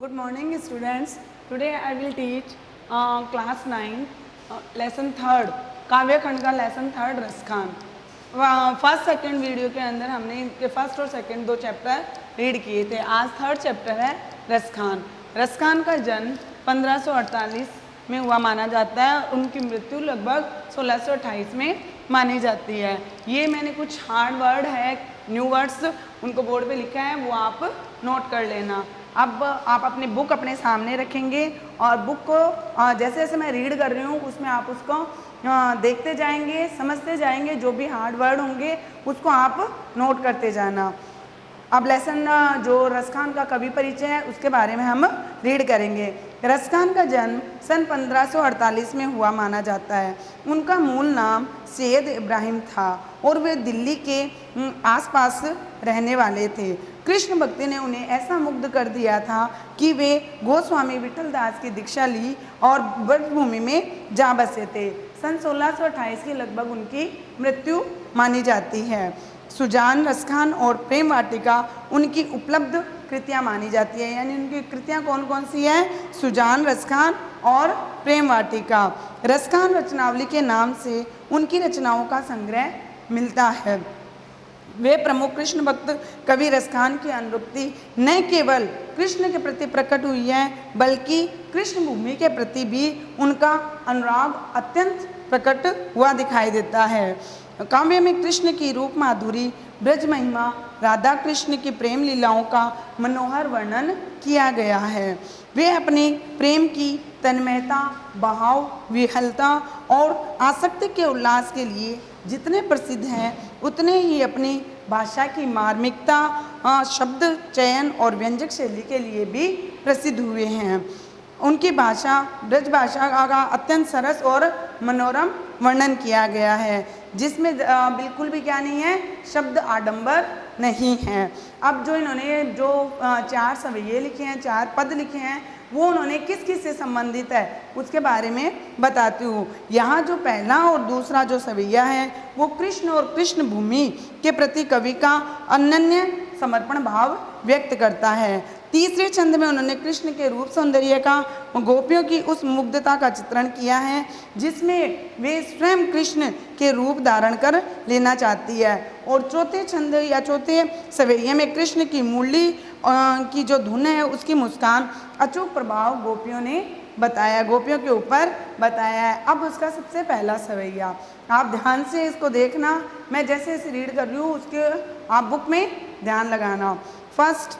Good morning students. Today I will teach class 9 lesson 3 काव्य खंड का lesson 3 Raskhan. First second video के अंदर हमने इनके फर्स्ट और सेकंड दो चैप्टर रीड किए थे। आज थर्ड चैप्टर है रसखान। रसखान का जन्म 1548 में हुआ माना जाता है। उनकी मृत्यु लगभग 1628 में मानी जाती है। ये मैंने कुछ हार्ड वर्ड है, न्यू वर्ड्स उनको बोर्ड पे लिखा है, वो आप नोट कर लेना। अब आप अपनी बुक अपने सामने रखेंगे और बुक को जैसे जैसे मैं रीड कर रही हूँ उसमें आप उसको देखते जाएंगे, समझते जाएंगे। जो भी हार्ड वर्ड होंगे उसको आप नोट करते जाना। अब लेसन जो रसखान का कवि परिचय है उसके बारे में हम रीड करेंगे। रसखान का जन्म सन 1548 में हुआ माना जाता है। उनका मूल नाम सैयद इब्राहिम था और वे दिल्ली के आसपास रहने वाले थे। कृष्ण भक्ति ने उन्हें ऐसा मुग्ध कर दिया था कि वे गोस्वामी विठल दास की दीक्षा ली और ब्रजभूमि में जा बसे थे। सन 1628 के लगभग उनकी मृत्यु मानी जाती है। सुजान, रसखान और प्रेम वाटिका उनकी उपलब्ध कृतियाँ मानी जाती है। यानी उनकी कृतियाँ कौन कौन सी हैं? सुजान, रसखान और प्रेम वाटिका। रसखान रचनावली के नाम से उनकी रचनाओं का संग्रह मिलता है। वे प्रमुख कृष्ण भक्त कवि रसखान की अनुरक्ति न केवल कृष्ण के प्रति प्रकट हुई है बल्कि कृष्ण भूमि के प्रति भी उनका अनुराग अत्यंत प्रकट हुआ दिखाई देता है। काव्य में कृष्ण की रूप माधुरी, ब्रज महिमा, राधा कृष्ण की प्रेम लीलाओं का मनोहर वर्णन किया गया है। वे अपने प्रेम की तन्मयता, बहाव, विहलता और आसक्ति के उल्लास के लिए जितने प्रसिद्ध हैं उतने ही अपनी भाषा की मार्मिकता, शब्द चयन और व्यंजक शैली के लिए भी प्रसिद्ध हुए हैं। उनकी भाषा ब्रज भाषा का अत्यंत सरस और मनोरम वर्णन किया गया है, जिसमें बिल्कुल भी क्या नहीं है, शब्द आडंबर नहीं है। अब जो इन्होंने जो 4 सवैये लिखे हैं, 4 पद लिखे हैं, वो उन्होंने किस किस से संबंधित है उसके बारे में बताती हूँ। यहाँ जो पहला और दूसरा जो सवैया है वो कृष्ण और कृष्ण भूमि के प्रति कवि का अनन्य समर्पण भाव व्यक्त करता है। तीसरे छंद में उन्होंने कृष्ण के रूप सौंदर्य का, गोपियों की उस मुग्धता का चित्रण किया है जिसमें वे स्वयं कृष्ण के रूप धारण कर लेना चाहती है। और चौथे छंद या चौथे सवैये में कृष्ण की मुरली की जो धुन है उसकी मुस्कान, अचूक प्रभाव गोपियों ने बताया, गोपियों के ऊपर बताया है। अब उसका सबसे पहला सवैया आप ध्यान से इसको देखना। मैं जैसे इसे रीड कर रही हूँ उसके आप बुक में ध्यान लगाना। फर्स्ट,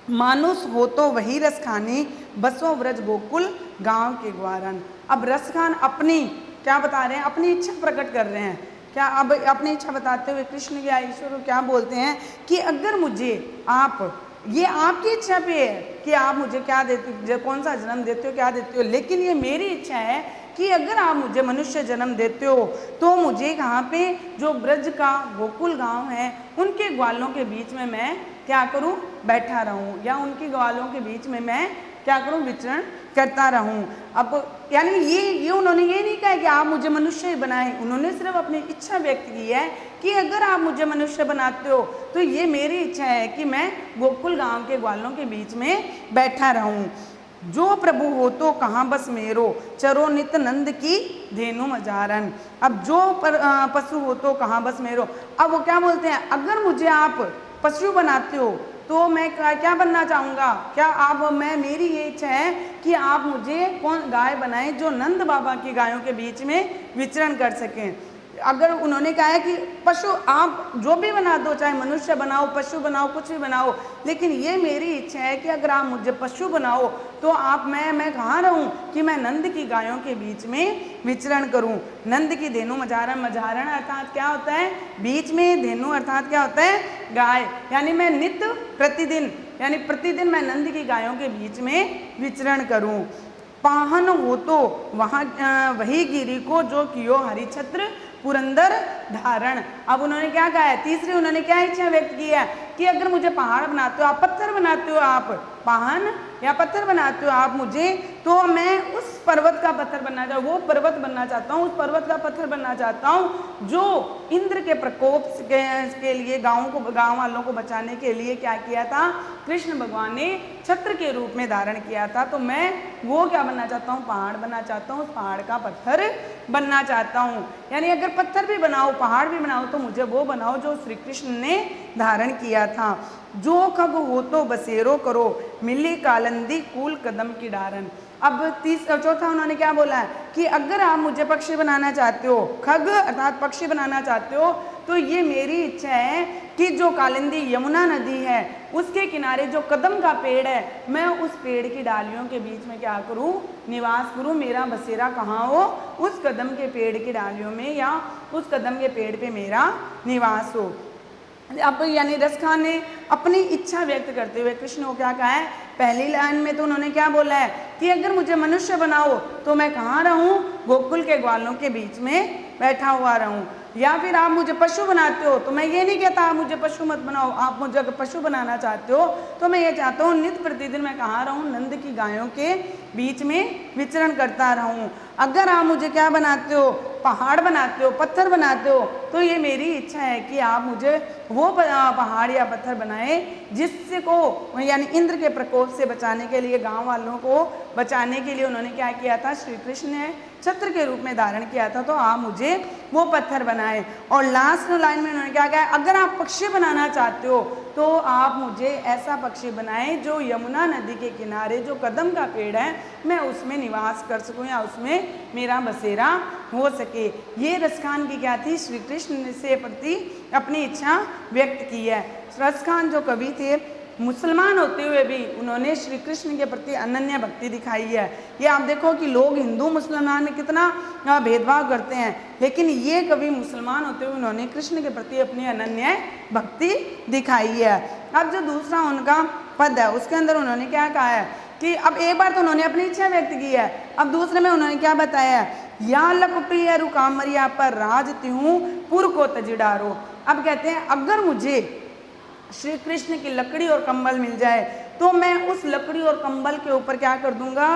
मानुस हो तो वही रसखानी, बसो व्रज गोकुल गांव के ग्वारन। अब रसखान अपनी क्या बता रहे हैं? अपनी इच्छा प्रकट कर रहे हैं। क्या अब अपनी इच्छा बताते हुए कृष्ण या ईश्वर को क्या बोलते हैं कि अगर मुझे आप, ये आपकी इच्छा पे है कि आप मुझे क्या देते हो, कौन सा जन्म देते हो, क्या देते हो, लेकिन ये मेरी इच्छा है कि अगर आप मुझे मनुष्य जन्म देते हो तो मुझे कहाँ पे जो ब्रज का गोकुल गांव है उनके ग्वालों के बीच में मैं क्या करूं? बैठा रहूं, या उनके ग्वालों के बीच में मैं क्या करूं? विचरण करता रहूं। अब यानी ये उन्होंने ये नहीं कहा कि आप मुझे मनुष्य ही बनाएं, उन्होंने सिर्फ अपनी इच्छा व्यक्त की है कि अगर आप मुझे मनुष्य बनाते हो तो ये मेरी इच्छा है कि मैं गोकुल गांव के ग्वालों के बीच में बैठा रहूं। जो प्रभु हो तो कहाँ बस मेरो, चरो नित नंद की धेनु मजारन। अब जो पशु हो तो कहाँ बस मेरो। अब वो क्या बोलते हैं? अगर मुझे आप पशु बनाते हो तो मैं क्या बनना चाहूँगा? क्या आप, मैं, मेरी ये इच्छा है कि आप मुझे कौन गाय बनाएं जो नंद बाबा की गायों के बीच में विचरण कर सकें। अगर उन्होंने कहा है कि पशु आप जो भी बना दो, चाहे मनुष्य बनाओ, पशु बनाओ, कुछ भी बनाओ, लेकिन ये मेरी इच्छा है कि अगर आप मुझे पशु बनाओ तो आप, मैं कहाँ रहूँ कि मैं नंद की गायों के बीच में विचरण करूँ। नंद की धेनु मजारण, मजारण अर्थात क्या होता है? बीच में, धेनु अर्थात क्या होता है? गाय। यानी मैं नित्य प्रतिदिन, यानी प्रतिदिन मैं नंद की गायों के बीच में विचरण करूँ। पाहन हो तो वहाँ वही गिरी को जो कियो हरिछत्र पुरंदर धारण। अब उन्होंने क्या कहा है? तीसरी उन्होंने क्या इच्छा व्यक्त की है कि अगर मुझे पहाड़ बनाते हो आप, पत्थर बनाते हो आप, पाहन या पत्थर बनाते हो आप मुझे, तो मैं उस पर्वत का पत्थर बनना चाहता हूँ, वो पर्वत बनना चाहता हूँ, उस पर्वत का पत्थर बनना चाहता हूँ जो इंद्र के प्रकोप के लिए गाँव वालों को बचाने के लिए क्या किया था, कृष्ण भगवान ने छत्र के रूप में धारण किया था। तो मैं वो क्या बनना चाहता हूँ, पहाड़ बनना चाहता हूँ, उस पहाड़ का पत्थर बनना चाहता हूँ। यानी अगर पत्थर भी बनाओ, पहाड़ भी बनाओ, तो मुझे वो बनाओ जो श्री कृष्ण ने धारण किया था। जो खग हो तो बसेरो करो, मिली कालंदी कूल कदम की डारन। अब चौथा उन्होंने क्या बोला है कि अगर आप मुझे पक्षी बनाना चाहते हो, खग अर्थात पक्षी बनाना चाहते हो, तो ये मेरी इच्छा है कि जो कालिंदी यमुना नदी है उसके किनारे जो कदम का पेड़ है, मैं उस पेड़ की डालियों के बीच में क्या करूं, निवास करूं। मेरा बसेरा कहाँ हो, उस कदम के पेड़ की डालियों में या उस कदम के पेड़ पे मेरा निवास हो। अब यानी रसखान ने अपनी इच्छा व्यक्त करते हुए कृष्ण को क्या कहा है, पहली लाइन में तो उन्होंने क्या बोला है कि अगर मुझे मनुष्य बनाओ तो मैं कहाँ रहूं, गोकुल के ग्वालों के बीच में बैठा हुआ रहूं। या फिर आप मुझे पशु बनाते हो तो मैं ये नहीं कहता आप मुझे पशु मत बनाओ, आप मुझे अगर पशु बनाना चाहते हो तो मैं ये चाहता हूँ नित्य प्रतिदिन मैं कहाँ रहूँ, नंद की गायों के बीच में विचरण करता रहूँ। अगर आप मुझे क्या बनाते हो, पहाड़ बनाते हो, पत्थर बनाते हो, तो ये मेरी इच्छा है कि आप मुझे वो पहाड़ या पत्थर बनाए जिससे को यानी इंद्र के प्रकोप से बचाने के लिए, गांव वालों को बचाने के लिए उन्होंने क्या किया था, श्री कृष्ण ने छत्र के रूप में धारण किया था, तो आप मुझे वो पत्थर बनाए। और लास्ट लाइन में उन्होंने क्या कहा, अगर आप पक्षी बनाना चाहते हो तो आप मुझे ऐसा पक्षी बनाए जो यमुना नदी के किनारे जो कदम का पेड़ है मैं उसमें निवास कर सकूं या उसमें मेरा बसेरा हो सके। ये रसखान की क्या थी, श्री कृष्ण से प्रति अपनी इच्छा व्यक्त की है। रसखान जो कवि थे, मुसलमान होते हुए भी उन्होंने श्री कृष्ण के प्रति अनन्य भक्ति दिखाई है। ये आप देखो कि लोग हिंदू मुसलमान में कितना भेदभाव करते हैं, लेकिन ये कवि मुसलमान होते हुए उन्होंने कृष्ण के प्रति अपनी अनन्य भक्ति दिखाई है। अब जो दूसरा उनका पद है उसके अंदर उन्होंने क्या कहा है कि अब एक बार तो उन्होंने अपनी इच्छा व्यक्त की है, अब दूसरे में उन्होंने क्या बताया है, या लकुटी है रुकामरिया पर राज तिहूँ पुर को तजिडारो। अब कहते हैं अगर मुझे श्री कृष्ण की लकड़ी और कंबल मिल जाए तो मैं उस लकड़ी और कंबल के ऊपर क्या कर दूंगा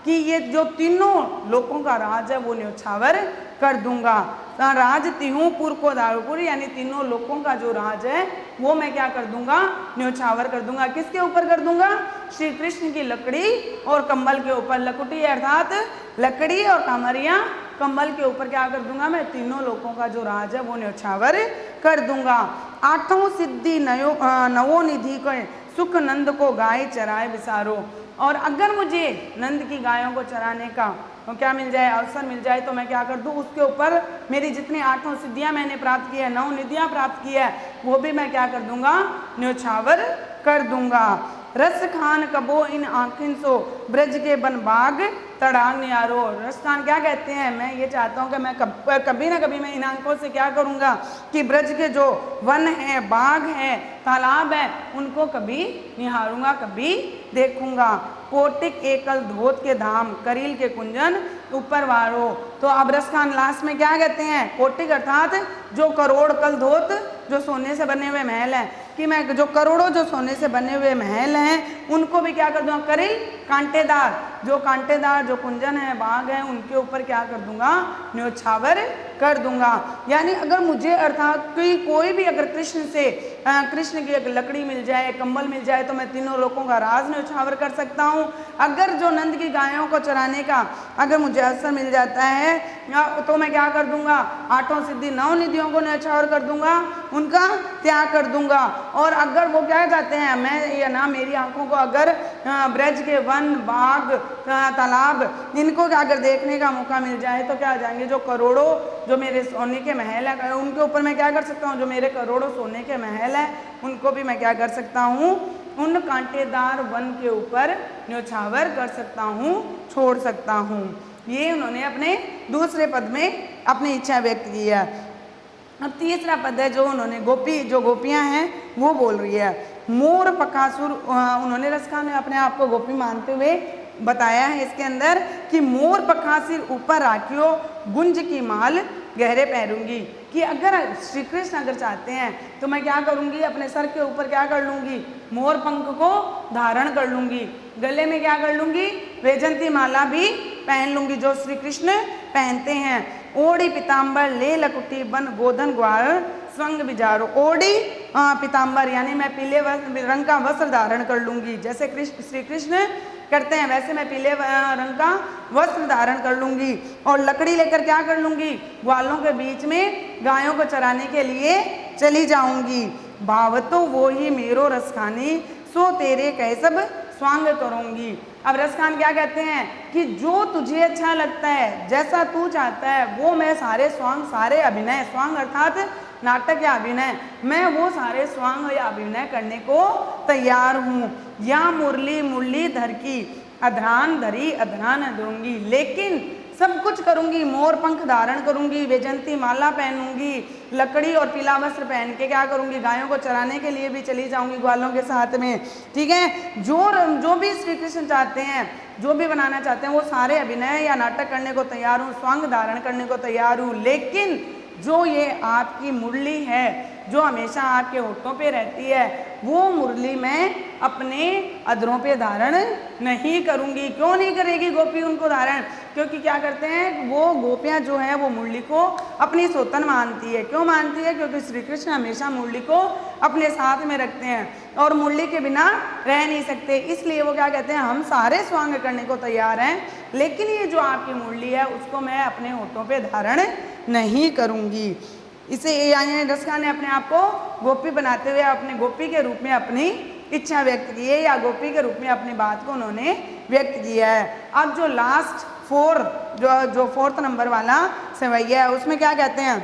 कि ये जो तीनों लोगों का राज है वो न्योछावर कर दूंगा। राज तिहूँ पुर को दारुपुर, यानी तीनों लोगों का जो राज है वो मैं क्या कर दूंगा, न्योछावर कर दूंगा। किसके ऊपर कर दूंगा, श्री कृष्ण की लकड़ी और कंबल के ऊपर। लकुटी अर्थात लकड़ी और कामरिया कंबल के ऊपर क्या कर दूंगा, मैं तीनों लोगों का जो राज है वो न्योछावर कर दूंगा। आठों सिद्धि नवो निधि को सुख नंद को गाय चराए विसारो। और अगर मुझे नंद की गायों को चराने का क्या मिल जाए, अवसर मिल जाए, तो मैं क्या कर दूं, उसके ऊपर मेरी जितनी आठों सिद्धियां मैंने प्राप्त की है, 9 निधियां प्राप्त की है, वो भी मैं क्या कर दूंगा, न्योछावर कर दूंगा। रस खान कबो इन आँखिन सो ब्रज के बन बाग तड़ांग नियारो। रस खान क्या कहते हैं, मैं ये चाहता हूँ कि मैं कभी ना कभी मैं इन आंखों से क्या करूँगा कि ब्रज के जो वन है, बाग है, तालाब है, उनको कभी निहारूंगा, कभी देखूंगा। कोटिक एकल धोत के धाम करील के कुंजन ऊपर वारो। तो अब रस खान लास्ट में क्या कहते हैं, कोटिक अर्थात जो करोड़ कल धोत जो सोने से बने हुए महल हैं, कि मैं जो करोड़ों जो सोने से बने हुए महल हैं उनको भी क्या कर दूंगा, करील कांटेदार जो कुंजन है, बाग है, उनके ऊपर क्या कर दूंगा, न्योछावर कर दूंगा। यानी अगर मुझे अर्थात कोई भी अगर कृष्ण की एक लकड़ी मिल जाए, कंबल मिल जाए, तो मैं तीनों लोगों का राज न्योछावर कर सकता हूँ। अगर जो नंद की गायों को चराने का अगर मुझे अवसर मिल जाता है तो मैं क्या कर दूंगा, आठों सिद्धि 9 निधियों को न्योछावर कर दूंगा, उनका त्याग कर दूंगा। और अगर वो क्या चाहते हैं, मैं या ना मेरी आंखों को अगर ब्रज के वन, बाग, तालाब, इनको अगर देखने का मौका मिल जाए तो क्या आ जाएंगे, जो करोड़ों जो मेरे सोने के महल है उनके ऊपर मैं क्या कर सकता हूँ, जो मेरे करोड़ों सोने के महल है उनको भी मैं क्या कर सकता हूँ, उन कांटेदार वन के ऊपर न्योछावर कर सकता हूँ, छोड़ सकता हूँ। ये उन्होंने अपने दूसरे पद में अपनी इच्छा व्यक्त की है। अब तीसरा पद है जो उन्होंने गोपियां हैं वो बोल रही है। मोर पकासुर, उन्होंने रसखान ने अपने आप को गोपी मानते हुए बताया है इसके अंदर कि मोर पखासिर ऊपर राखियो गुंज की माल गहरे पहनूंगी। कि अगर श्री कृष्ण अगर चाहते हैं तो मैं क्या करूंगी, अपने सर के ऊपर क्या कर लूंगी, मोर पंख को धारण कर लूंगी, गले में क्या कर लूंगी, वैजंती माला भी पहन लूंगी जो श्री कृष्ण पहनते हैं। ओढ़ी पीताम्बर ले लकुटी बन गोधन ग्वाल स्वंग बिजारो। ओढ़ी पीताम्बर यानी मैं पीले रंग का वस्त्र धारण कर लूंगी, जैसे श्री कृष्ण करते हैं वैसे मैं पीले रंग का वस्त्र धारण कर लूंगी। और लकड़ी लेकर क्या कर लूंगी, ग्वालों के बीच में गायों को चराने के लिए चली जाऊंगी। भावतो वो ही मेरो रस खानी सो तेरे कैसब स्वांग करूंगी। अब रसखान क्या कहते हैं कि जो तुझे अच्छा लगता है, जैसा तू चाहता है वो मैं सारे स्वांग, सारे अभिनय, स्वांग अर्थात नाटक या अभिनय, मैं वो सारे स्वांग या अभिनय करने को तैयार हूँ। या मुरली मुरली धर की अधरान धरी अधरान दूंगी, लेकिन सब कुछ करूंगी, मोर पंख धारण करूंगी, वैजंती माला पहनूंगी, लकड़ी और पीला वस्त्र पहन के क्या करूंगी, गायों को चराने के लिए भी चली जाऊंगी ग्वालों के साथ में। ठीक है, जो भी श्री कृष्ण चाहते हैं, जो भी बनाना चाहते हैं वो सारे अभिनय या नाटक करने को तैयार हूँ, स्वांग धारण करने को तैयार हूँ। लेकिन जो ये आपकी मुरली है जो हमेशा आपके होठों पे रहती है, वो मुरली मैं अपने अधरों पे धारण नहीं करूंगी। क्यों नहीं करेगी गोपी उनको धारण, क्योंकि क्या करते हैं वो गोपियां जो है वो मुरली को अपनी सोतन मानती है। क्यों मानती है, क्योंकि श्री कृष्ण हमेशा मुरली को अपने साथ में रखते हैं और मुरली के बिना रह नहीं सकते, इसलिए वो क्या कहते हैं हम सारे स्वांग करने को तैयार हैं, लेकिन ये जो आपकी मुरली है उसको मैं अपने होठों पे धारण नहीं करूंगी। इसे यानी रसखान ने अपने आप को गोपी बनाते हुए अपने गोपी के रूप में अपनी इच्छा व्यक्त की है, या गोपी के रूप में अपनी बात को उन्होंने व्यक्त किया है। अब जो लास्ट जो फोर्थ नंबर वाला सवैया है उसमें क्या कहते हैं,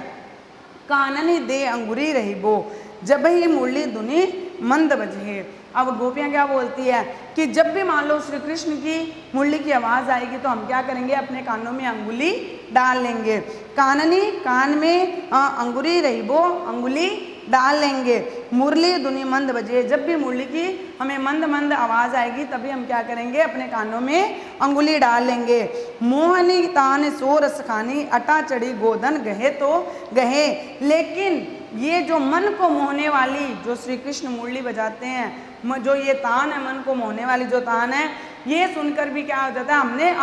काननी दे अंगुरी रही बो जब ही मुरली धुनी मंद बजे। अब गोपियाँ क्या बोलती है कि जब भी मान लो श्री कृष्ण की मुरली की आवाज़ आएगी तो हम क्या करेंगे, अपने कानों में अंगुली डाल लेंगे। काननी कान में अंगुरी रहीबो अंगुली डाल लेंगे। मुरली धुनी मंद बजे, जब भी मुरली की हमें मंद मंद आवाज़ आएगी तभी हम क्या करेंगे, अपने कानों में अंगुली डाल लेंगे। मोहनी तान सो रस खानी अटा चढ़ी गोधन गहे तो गहे। लेकिन ये जो मन को मोहने वाली जो श्री कृष्ण मुरली बजाते हैं, जो ये तान है मन को मोहने वाली जो तान है, ये सुनकर भी क्या हो जाता है, हमने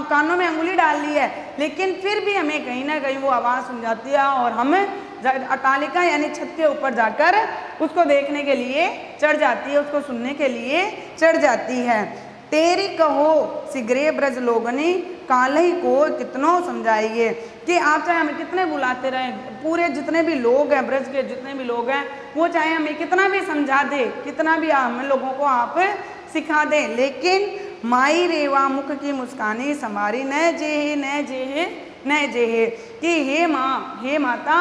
कानों में अंगुली डाल ली है लेकिन फिर भी हमें कहीं ना कहीं वो आवाज़ सुन जाती है और हम अट्टालिका यानी छत के ऊपर जाकर उसको देखने के लिए चढ़ जाती है, उसको सुनने के लिए चढ़ जाती है। तेरी कहो सिगरे ब्रज लोगनी कालही को कितनों समझाइए, कि आप चाहे हमें कितने बुलाते रहें, पूरे जितने भी लोग हैं ब्रज के जितने भी लोग हैं वो चाहे हमें कितना भी समझा दे, कितना भी हम लोगों को आप सिखा दें, लेकिन माई रेवा मुख की मुस्कानी संवारी न जेहे न जेहे न जेहे। कि हे माँ हे माता,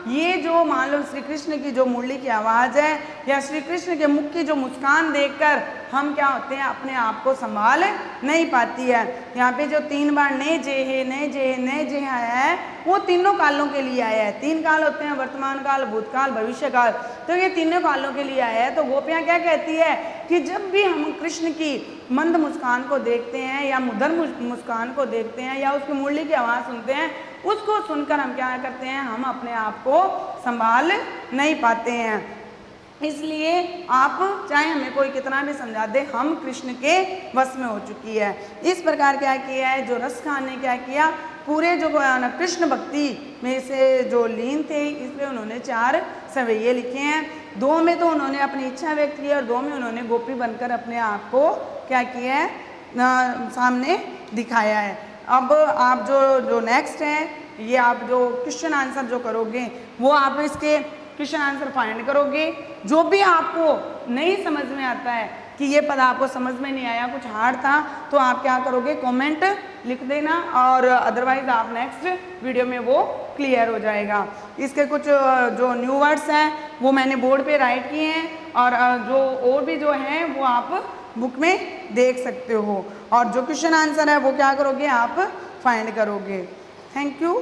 ये जो मान लो श्री कृष्ण की जो मुरली की आवाज़ है या श्री कृष्ण के मुख की जो मुस्कान देखकर हम क्या होते हैं, अपने आप को संभाल नहीं पाती है। यहाँ पे जो 3 बार ने जेहे ने जेहे ने जेहे आया है वो तीनों कालों के लिए आया है। 3 काल होते हैं, वर्तमान काल, भूतकाल, भविष्य काल, तो ये तीनों कालों के लिए आया है। तो गोपियाँ क्या कहती है कि जब भी हम कृष्ण की मंद मुस्कान को देखते हैं या मुदर मुस्कान को देखते हैं या उसकी मुरली की आवाज़ सुनते हैं, उसको सुनकर हम क्या करते हैं, हम अपने आप को संभाल नहीं पाते हैं। इसलिए आप चाहे हमें कोई कितना भी समझा दे, हम कृष्ण के वश में हो चुकी है। इस प्रकार क्या किया है, जो रसखान ने क्या किया, पूरे जो कृष्ण भक्ति में से जो लीन थे, इसलिए उन्होंने 4 सवैये लिखे हैं। 2 में तो उन्होंने अपनी इच्छा व्यक्त की और 2 में उन्होंने गोपी बनकर अपने आप को क्या किया है, सामने दिखाया है। अब आप जो नेक्स्ट है, ये आप जो क्वेश्चन आंसर जो करोगे वो आप इसके क्वेश्चन आंसर फाइंड करोगे। जो भी आपको नहीं समझ में आता है कि ये पद आपको समझ में नहीं आया, कुछ हार्ड था, तो आप क्या करोगे, कमेंट लिख देना, और अदरवाइज आप नेक्स्ट वीडियो में वो क्लियर हो जाएगा। इसके कुछ जो न्यू वर्ड्स हैं वो मैंने बोर्ड पे राइट किए हैं, और जो और भी जो हैं वो आप बुक में देख सकते हो, और जो क्वेश्चन आंसर है वो क्या करोगे, आप फाइंड करोगे। Thank you.